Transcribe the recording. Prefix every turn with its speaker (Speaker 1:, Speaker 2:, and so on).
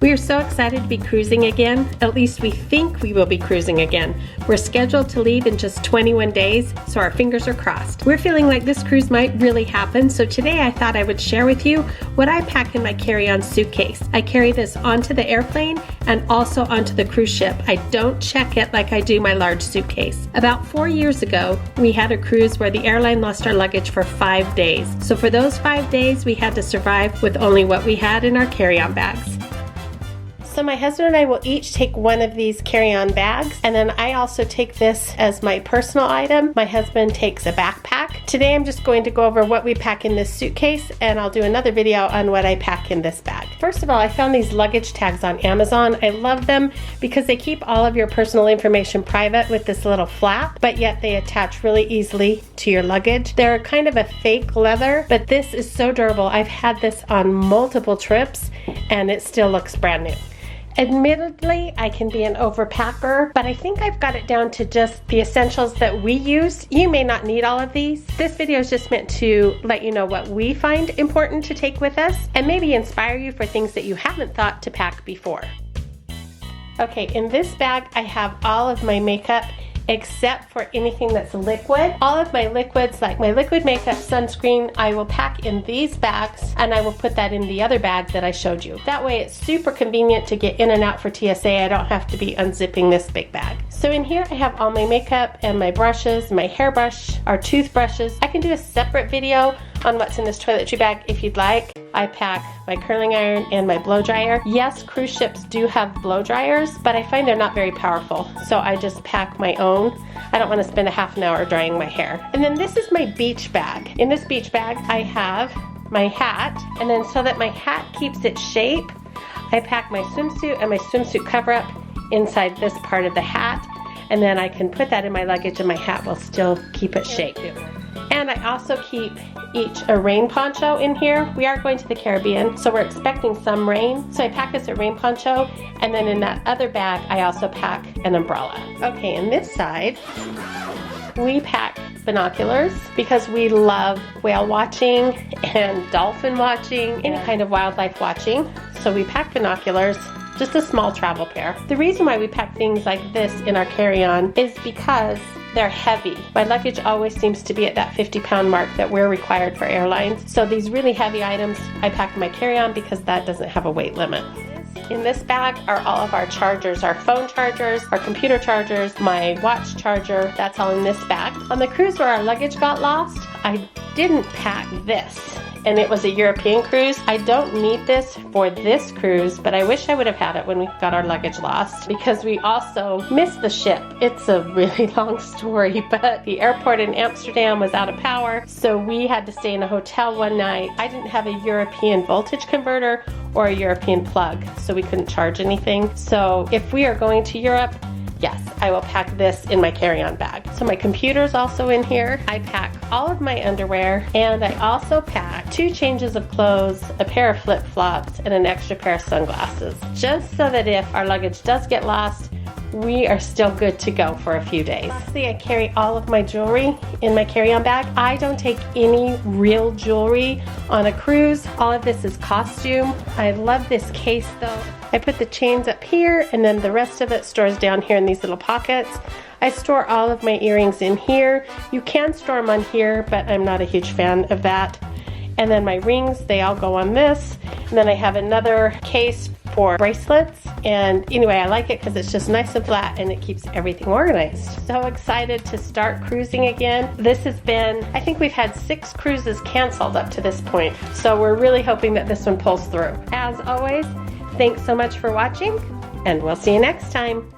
Speaker 1: We are so excited to be cruising again. At least we think we will be cruising again. We're scheduled to leave in just 21 days, so our fingers are crossed. We're feeling like this cruise might really happen, so today I thought I would share with you what I pack in my carry-on suitcase. I carry this onto the airplane and also onto the cruise ship. I don't check it like I do my large suitcase. About 4 years ago, we had a cruise where the airline lost our luggage for 5 days. So for those 5 days, we had to survive with only what we had in our carry-on bags. So my husband and I will each take one of these carry-on bags, and then I also take this as my personal item. My husband takes a backpack. Today I'm just going to go over what we pack in this suitcase, and I'll do another video on what I pack in this bag. First of all, I found these luggage tags on Amazon. I love them because they keep all of your personal information private with this little flap, but yet they attach really easily to your luggage. They're kind of a fake leather, but this is so durable. I've had this on multiple trips and it still looks brand new. Admittedly, I can be an overpacker, but I think I've got it down to just the essentials that we use. You may not need all of these. This video is just meant to let you know what we find important to take with us and maybe inspire you for things that you haven't thought to pack before. Okay, in this bag I have all of my makeup except for anything that's liquid. All of my liquids, like my liquid makeup, sunscreen, I will pack in these bags and I will put that in the other bag that I showed you. That way it's super convenient to get in and out for TSA. I don't have to be unzipping this big bag. So in here I have all my makeup and my brushes, my hairbrush, our toothbrushes. I can do a separate video on what's in this toiletry bag if you'd like. I pack my curling iron and my blow dryer. Yes, cruise ships do have blow dryers, but I find they're not very powerful, so I just pack my own. I don't want to spend a half an hour drying my hair. And then this is my beach bag. In this beach bag I have my hat, and then so that my hat keeps its shape, I pack my swimsuit and my swimsuit cover-up inside this part of the hat, and then I can put that in my luggage and my hat will still keep its shape. And I also keep each a rain poncho in here. We are going to the Caribbean, so we're expecting some rain. So I pack us a rain poncho, and then in that other bag, I also pack an umbrella. Okay, in this side, we pack binoculars because we love whale watching and dolphin watching, any kind of wildlife watching. So we pack binoculars, just a small travel pair. The reason why we pack things like this in our carry-on is because they're heavy. My luggage always seems to be at that 50-pound mark that we're required for airlines. So these really heavy items I pack in my carry-on because that doesn't have a weight limit. In this bag are all of our chargers, our phone chargers, our computer chargers, my watch charger. That's all in this bag. On the cruise where our luggage got lost, I didn't pack this, and it was a European cruise. I don't need this for this cruise, but I wish I would have had it when we got our luggage lost because we also missed the ship. It's a really long story, but the airport in Amsterdam was out of power, so we had to stay in a hotel one night. I didn't have a European voltage converter or a European plug, so we couldn't charge anything. So if we are going to Europe, yes, I will pack this in my carry-on bag. So my computer's also in here. I pack all of my underwear, and I also pack 2 changes of clothes, a pair of flip-flops, and an extra pair of sunglasses, just so that if our luggage does get lost, we are still good to go for a few days. Lastly, I carry all of my jewelry in my carry-on bag. I don't take any real jewelry on a cruise. All of this is costume. I love this case though. I put the chains up here, and then the rest of it stores down here in these little pockets. I store all of my earrings in here. You can store them on here, but I'm not a huge fan of that. And then my rings, they all go on this. And then I have another case for bracelets. And anyway, I like it because it's just nice and flat and it keeps everything organized. So excited to start cruising again. This has been, I think we've had 6 cruises canceled up to this point. So we're really hoping that this one pulls through. As always, thanks so much for watching, and we'll see you next time.